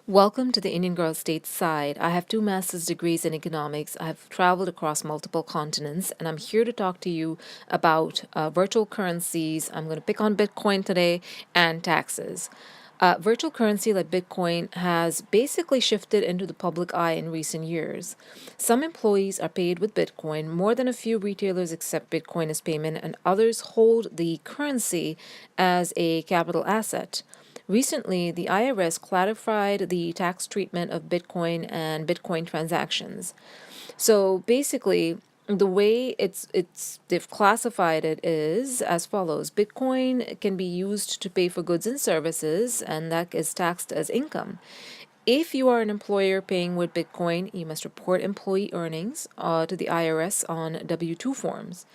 Welcome to the Indian Girl Stateside. I have two master's degrees in economics. I've traveled across multiple continents, and I'm here to talk to you about virtual currencies. I'm going to pick on Bitcoin today and taxes. Virtual currency like Bitcoin has basically shifted into the public eye in recent years. Some employees are paid with Bitcoin, more than a few retailers accept Bitcoin as payment, and others hold the currency as a capital asset. Recently, the IRS clarified the tax treatment of Bitcoin and Bitcoin transactions. So basically, the way they've classified it is as follows. Bitcoin can be used to pay for goods and services, and that is taxed as income. If you are an employer paying with Bitcoin, you must report employee earnings to the IRS on W-2 forms.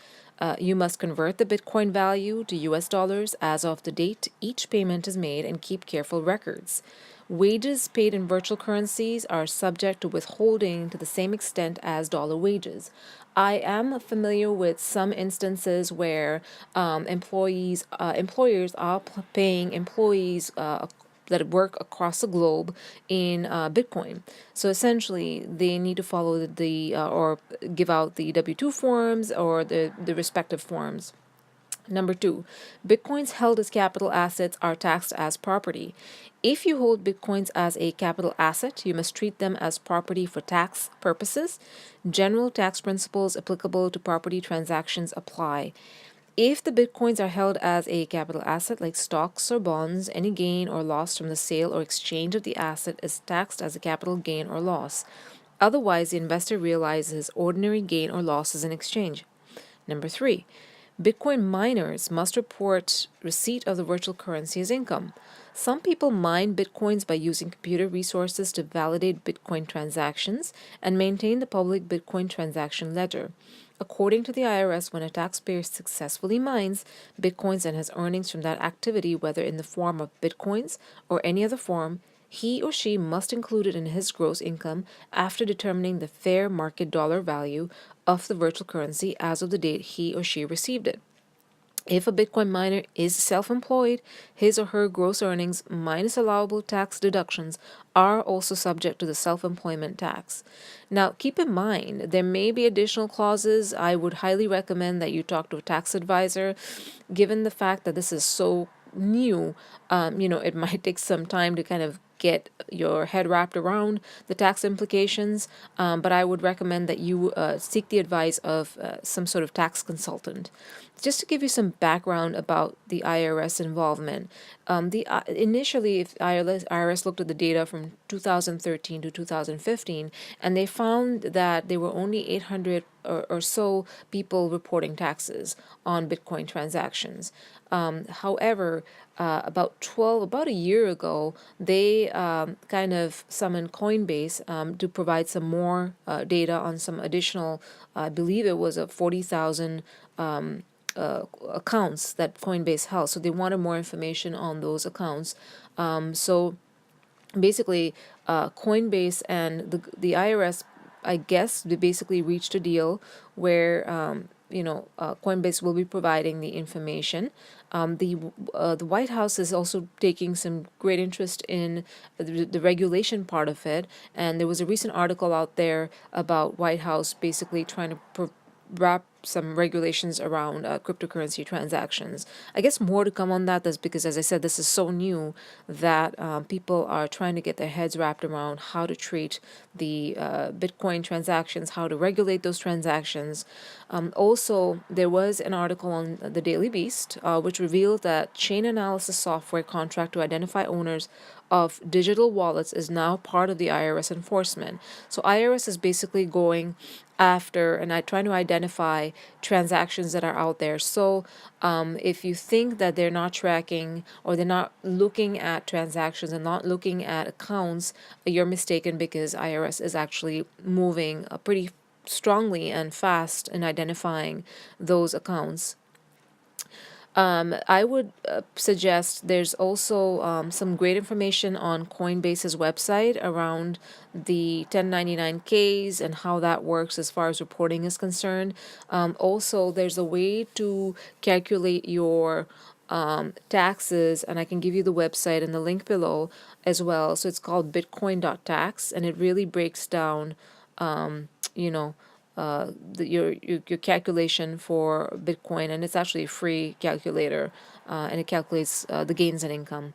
You must convert the Bitcoin value to US dollars as of the date each payment is made and keep careful records. Wages paid in virtual currencies are subject to withholding to the same extent as dollar wages. I am familiar with some instances where employers are paying employees that work across the globe in Bitcoin. So essentially, they need to follow or give out the W-2 forms or the respective forms. Number two, Bitcoins held as capital assets are taxed as property. If you hold Bitcoins as a capital asset, you must treat them as property for tax purposes. General tax principles applicable to property transactions apply. If the Bitcoins are held as a capital asset like stocks or bonds, any gain or loss from the sale or exchange of the asset is taxed as a capital gain or loss. Otherwise, the investor realizes ordinary gain or losses in exchange. Number three, Bitcoin miners must report receipt of the virtual currency as income. Some people mine Bitcoins by using computer resources to validate Bitcoin transactions and maintain the public Bitcoin transaction ledger. According to the IRS, when a taxpayer successfully mines Bitcoins and has earnings from that activity, whether in the form of Bitcoins or any other form, he or she must include it in his gross income after determining the fair market dollar value of the virtual currency as of the date he or she received it. If a Bitcoin miner is self employed, his or her gross earnings minus allowable tax deductions are also subject to the self employment tax. Now, keep in mind, there may be additional clauses. I would highly recommend that you talk to a tax advisor, given the fact that this is so new. It might take some time to kind of get your head wrapped around the tax implications, but I would recommend that you seek the advice of some sort of tax consultant. Just to give you some background about the IRS involvement, initially, if IRS looked at the data from 2013 to 2015, and they found that there were only 800 or so people reporting taxes on Bitcoin transactions. However, about a year ago, they kind of summoned Coinbase to provide some more data on some additional, I believe it was a 40,000 accounts that Coinbase held. So they wanted more information on those accounts. So basically, Coinbase and the IRS, I guess, they basically reached a deal where Coinbase will be providing the information. The White House is also taking some great interest in the regulation part of it, and there was a recent article out there about White House basically trying to wrap some regulations around cryptocurrency transactions. I guess more to come on that. That's because, as I said, this is so new that people are trying to get their heads wrapped around how to treat the Bitcoin transactions, how to regulate those transactions. Also, there was an article on the Daily Beast which revealed that chain analysis software contract to identify owners of digital wallets is now part of the IRS enforcement. So IRS is basically going after and trying to identify transactions that are out there. So if you think that they're not tracking or they're not looking at transactions and not looking at accounts, you're mistaken, because IRS is actually moving pretty strongly and fast in identifying those accounts. I would suggest there's also some great information on Coinbase's website around the 1099Ks and how that works as far as reporting is concerned. Also, there's a way to calculate your taxes, and I can give you the website and the link below as well. So it's called Bitcoin.tax, and it really breaks down, you know, your calculation for Bitcoin, and it's actually a free calculator, and it calculates the gains and income.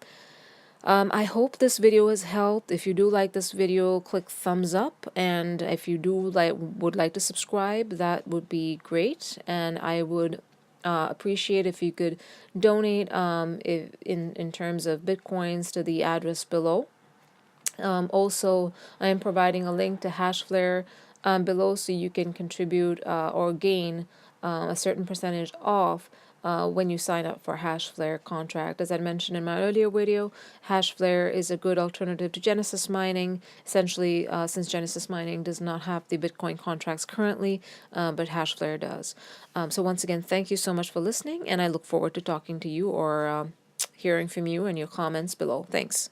I hope this video has helped. If you do like this video, click thumbs up, and if you do would like to subscribe, that would be great. And I would appreciate if you could donate if, in terms of Bitcoins to the address below. Also, I am providing a link to Hashflare below, so you can contribute or gain a certain percentage off when you sign up for Hashflare contract. As I mentioned in my earlier video, Hashflare is a good alternative to Genesis mining. Essentially, since Genesis mining does not have the Bitcoin contracts currently, but Hashflare does. So once again, thank you so much for listening, and I look forward to talking to you or hearing from you and your comments below. Thanks.